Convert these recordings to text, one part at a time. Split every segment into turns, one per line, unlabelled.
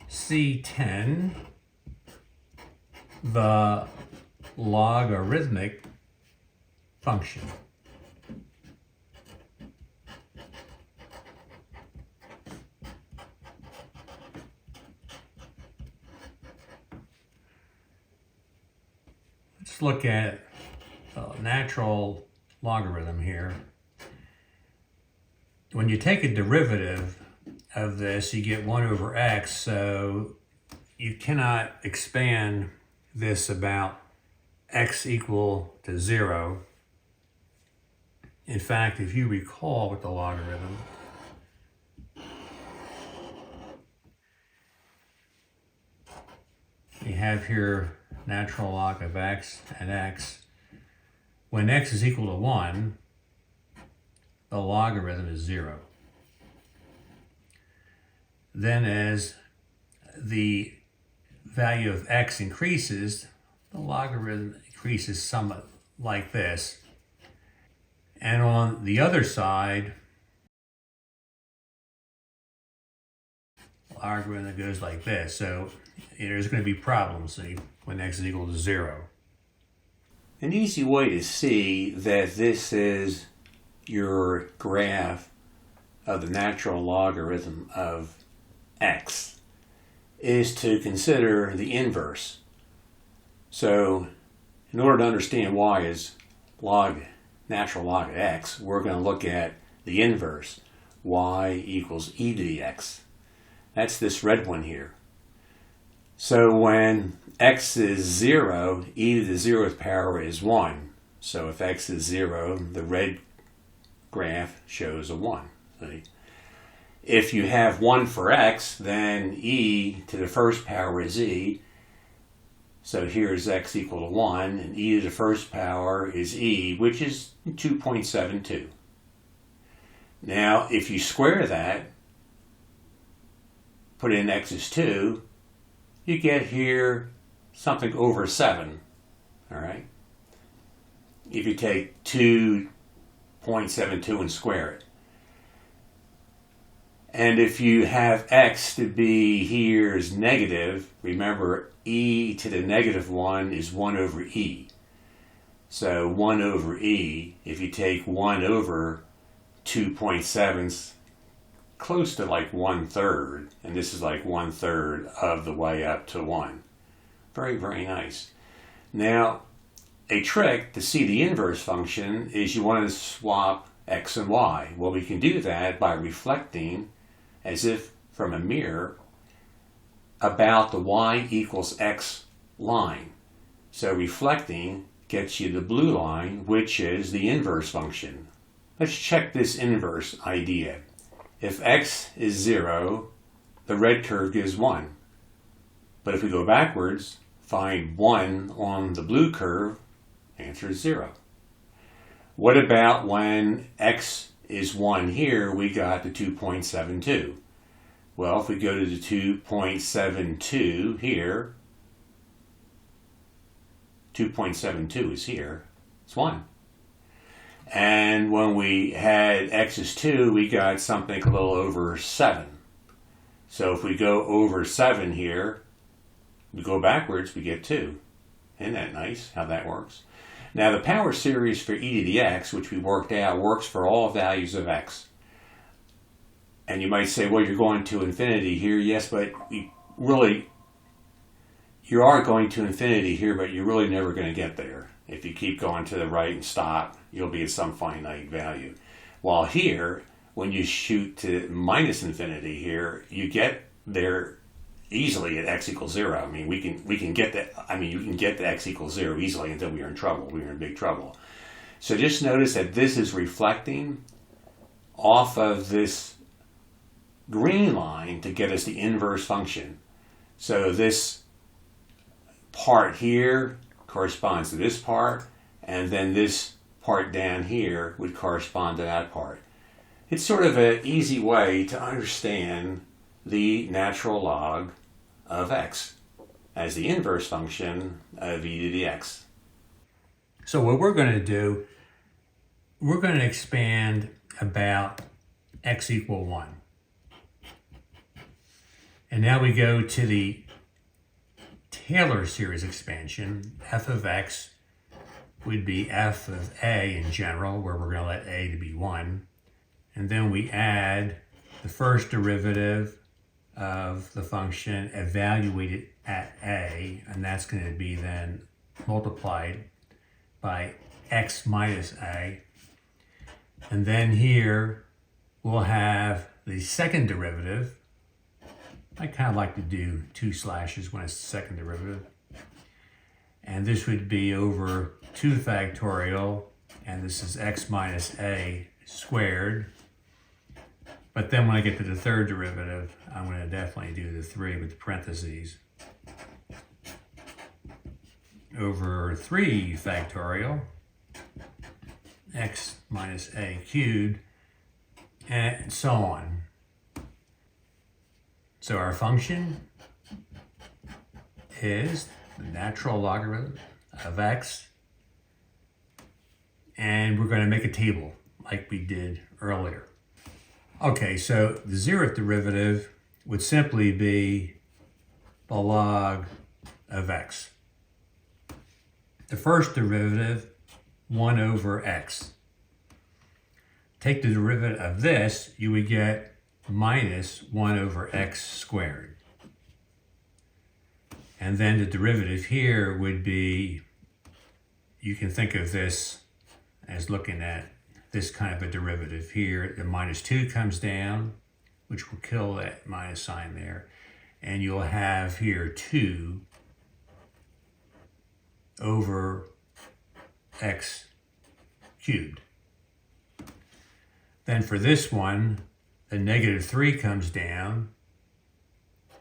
C10, the logarithmic function. Let's look at the natural logarithm here. When you take a derivative of this, you get 1 over x, so you cannot expand this about x equal to 0. In fact, if you recall with the logarithm, we have here natural log of x and x. When x is equal to 1, the logarithm is 0. Then as the value of x increases, the logarithm increases somewhat like this. And on the other side, the logarithm goes like this. So there's going to be problems when x is equal to 0. An easy way to see that this is your graph of the natural logarithm of x is to consider the inverse. So in order to understand y is natural log of x, we're going to look at the inverse, y equals e to the x. That's this red one here. So when x is 0, e to the 0th power is 1. So if x is 0, the red graph shows a 1. See? If you have 1 for x, then e to the first power is e. So here's x equal to 1, and e to the first power is e, which is 2.72. Now, if you square that, put in x is 2, you get here something over 7. All right? If you take 2.72 and square it. And if you have x to be here as negative, remember e to the negative 1 is 1 over e. So 1 over e, if you take 1 over 2.7, close to like 1/3, and this is like 1/3 of the way up to 1. Very, very nice. Now, a trick to see the inverse function is you want to swap x and y. Well, we can do that by reflecting as if from a mirror about the y equals x line. So reflecting gets you the blue line, which is the inverse function. Let's check this inverse idea. If x is 0, the red curve gives 1. But if we go backwards, find 1 on the blue curve, answer is 0. What about when x is 1 here, we got the 2.72. Well, if we go to the 2.72 here, 2.72 is here, it's 1. And when we had x is 2, we got something a little over 7. So if we go over 7 here, we go backwards, we get 2. Isn't that nice how that works? Now the power series for e to the x, which we worked out, works for all values of x. And you might say, well, you're going to infinity here. Yes, but you are going to infinity here, but you're really never going to get there. If you keep going to the right and stop, you'll be at some finite value. While here, when you shoot to minus infinity here, you get there easily at x equals 0. I mean, we can get that. I mean, you can get to x equals 0 easily until we are in trouble. We are in big trouble. So just notice that this is reflecting off of this green line to get us the inverse function. So this part here corresponds to this part, and then this part down here would correspond to that part. It's sort of an easy way to understand the natural log of x as the inverse function of e to the x. So what we're going to do, we're going to expand about x equal 1. And now we go to the Taylor series expansion. F of x would be f of a in general, where we're going to let a to be 1. And then we add the first derivative of the function evaluated at a, and that's going to be then multiplied by x minus a. And then here we'll have the second derivative. I kind of like to do 2 slashes when it's the second derivative. And this would be over 2 factorial, and this is x minus a squared. But then when I get to the third derivative, I'm going to definitely do the 3 with the parentheses. Over 3 factorial, x minus a cubed, and so on. So our function is the natural logarithm of x, and we're going to make a table like we did earlier. Okay, so the 0th derivative would simply be the log of x. The first derivative, 1 over x. Take the derivative of this, you would get minus 1 over x squared. And then the derivative here would be, you can think of this as looking at this kind of a derivative here. The minus 2 comes down, which will kill that minus sign there. And you'll have here 2 over x cubed. Then for this one, the negative 3 comes down.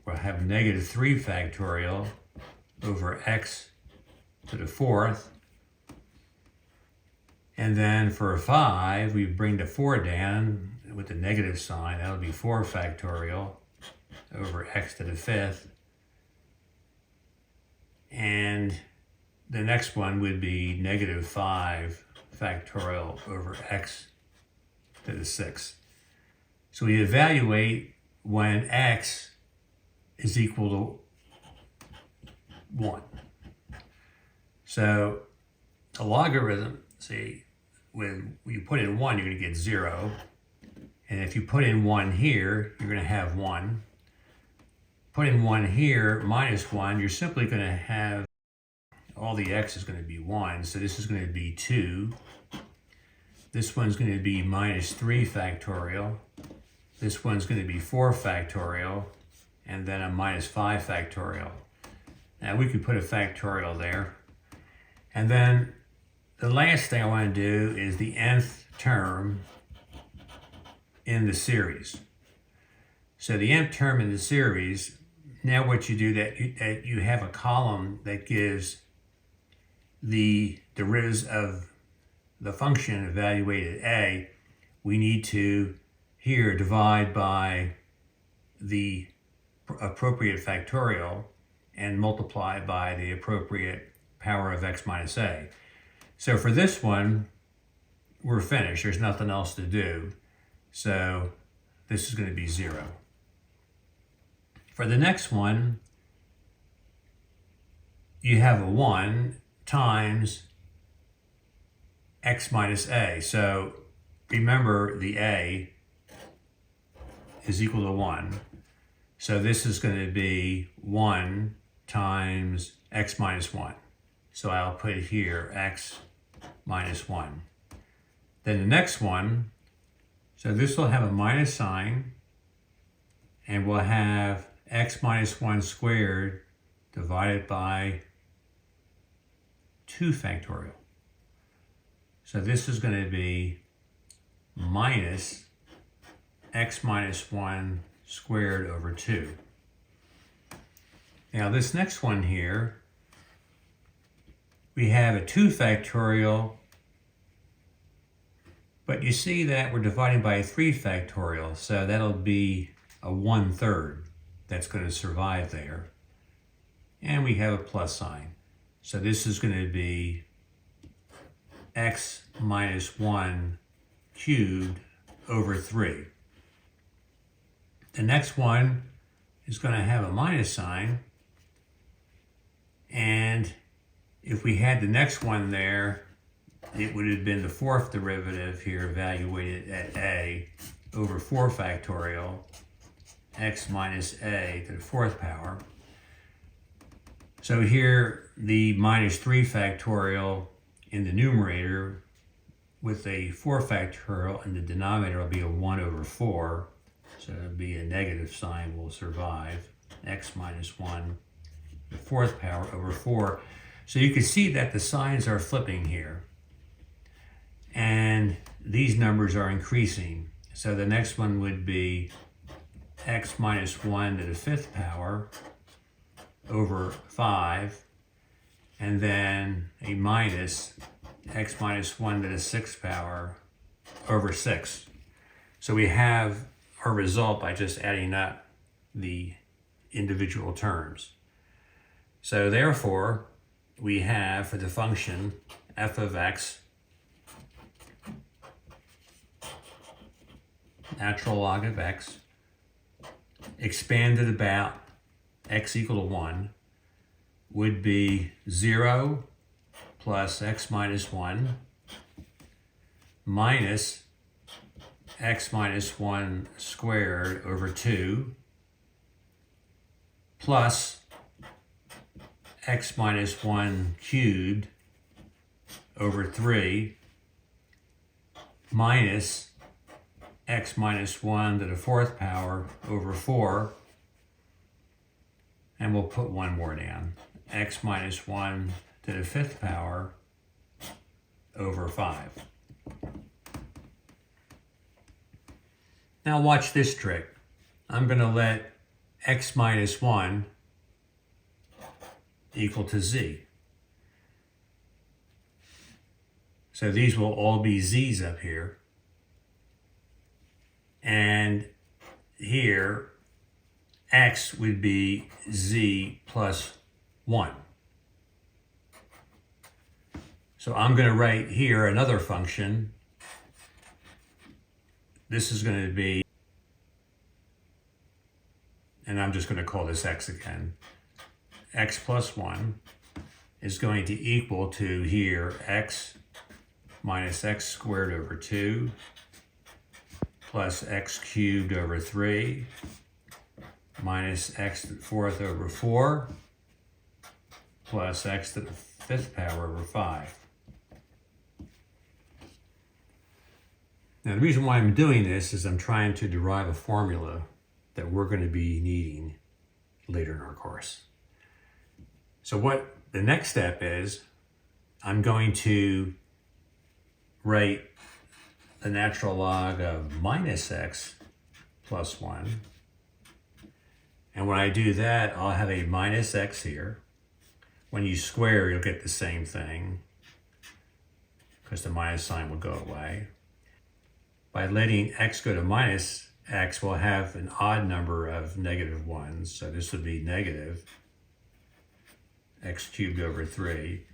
We'll have negative 3 factorial over x to the 4th. And then for 5, we bring the 4 down with the negative sign. That'll be 4 factorial over x to the 5th. And the next one would be negative 5 factorial over x to the 6th. So we evaluate when x is equal to 1. So the logarithm, see, when you put in 1, you're going to get 0. And if you put in 1 here, you're going to have 1. Put in 1 here, minus 1, you're simply going to have all the x is going to be 1. So this is going to be 2. This one's going to be minus 3 factorial. This one's going to be 4 factorial. And then a minus 5 factorial. Now we could put a factorial there. And then the last thing I want to do is the nth term in the series. So the nth term in the series, now what you do that you have a column that gives the derivatives of the function evaluated a, we need to here divide by the appropriate factorial and multiply by the appropriate power of x minus a. So for this one, we're finished. There's nothing else to do. So this is going to be 0. For the next one, you have a 1 times x minus a. So remember the a is equal to 1. So this is going to be 1 times x minus 1. So I'll put here x minus 1. Then the next one, so this will have a minus sign, and we'll have x minus 1 squared divided by 2 factorial. So this is going to be minus x minus 1 squared over 2. Now this next one here, we have a 2 factorial, but you see that we're dividing by a 3 factorial, so that'll be a 1/3 that's going to survive there. And we have a plus sign. So this is going to be x minus 1 cubed over 3. The next one, is going to have a minus sign. And if we had the next one there, it would have been the fourth derivative here evaluated at a over 4 factorial x minus a to the fourth power. So here the minus 3 factorial in the numerator with a 4 factorial in the denominator will be a 1 over 4. So it'll be a negative sign will survive. X minus 1, the fourth power over 4. So you can see that the signs are flipping here. And these numbers are increasing. So the next one would be x minus 1 to the fifth power over 5. And then a minus x minus 1 to the sixth power over 6. So we have our result by just adding up the individual terms. So therefore, we have for the function f of x, natural log of x, expanded about x equal to 1, would be 0 plus x minus 1 minus x minus 1 squared over 2 plus x minus 1 cubed over 3 minus x minus 1 to the fourth power over 4, and we'll put one more down, x minus 1 to the fifth power over 5. Now watch this trick. I'm going to let x minus 1 equal to z. So these will all be z's up here. And here, x would be z plus 1. So I'm going to write here another function. This is going to be, and I'm just going to call this x again. X plus 1 is going to equal to here x minus x squared over 2 plus x cubed over 3 minus x to the fourth over 4 plus x to the fifth power over 5. Now the reason why I'm doing this is I'm trying to derive a formula that we're going to be needing later in our course. So what the next step is, I'm going to write the natural log of minus x plus 1. And when I do that, I'll have a minus x here. When you square, you'll get the same thing because the minus sign will go away. By letting x go to minus x, we'll have an odd number of negative ones. So this would be negative x cubed over 3.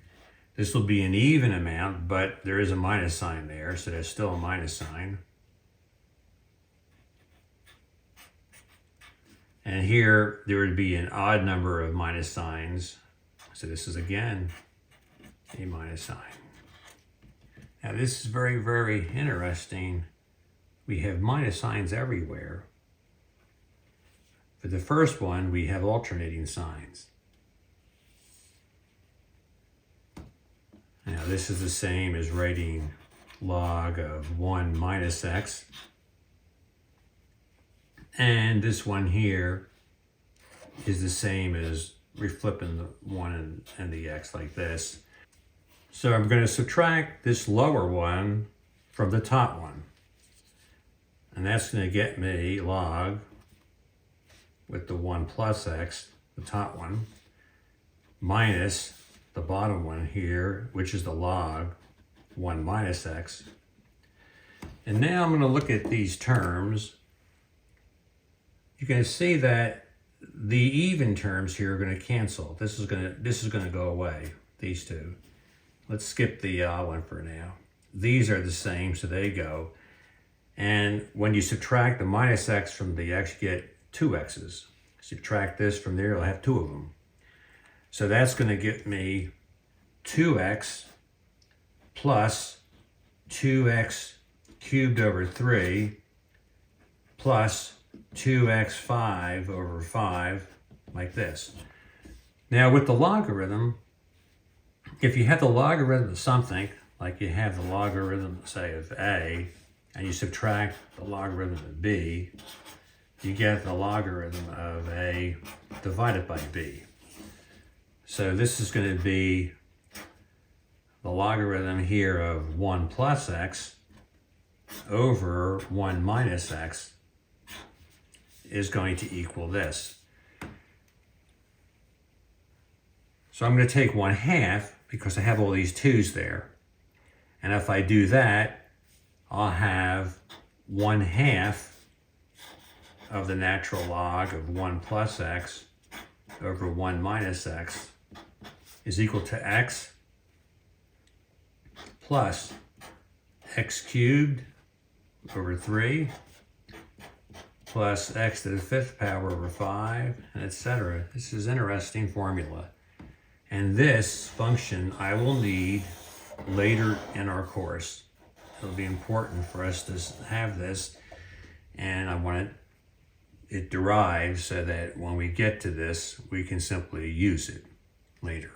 This will be an even amount, but there is a minus sign there, so there's still a minus sign. And here, there would be an odd number of minus signs. So this is again a minus sign. Now this is very, very interesting. We have minus signs everywhere. For the first one, we have alternating signs. Now this is the same as writing log of 1 minus x. And this one here is the same as reflipping the 1 and the x like this. So I'm going to subtract this lower one from the top one. And that's going to get me log with the 1 plus x, the top one, minus the bottom one here, which is the log 1 minus x. And now I'm going to look at these terms. You can see that the even terms here are going to cancel. This is going to go away, these two. Let's skip the one for now. These are the same, so they go. And when you subtract the minus x from the x, you get 2 x's.
Subtract this from there, I'll have 2 of them. So that's going to get me 2x plus 2x cubed over 3 plus 2x5 over 5, like this. Now with the logarithm, if you have the logarithm of something, like you have the logarithm, say, of a, and you subtract the logarithm of b, you get the logarithm of a divided by b. So this is going to be the logarithm here of 1 plus x over 1 minus x is going to equal this. So I'm going to take 1/2 because I have all these 2's there. And if I do that, I'll have 1/2 of the natural log of 1 plus x over 1 minus x is equal to x plus x cubed over 3 plus x to the 5th power over 5, and etc. This is an interesting formula. And this function I will need later in our course. It'll be important for us to have this, and I want it derived so that when we get to this, we can simply use it later.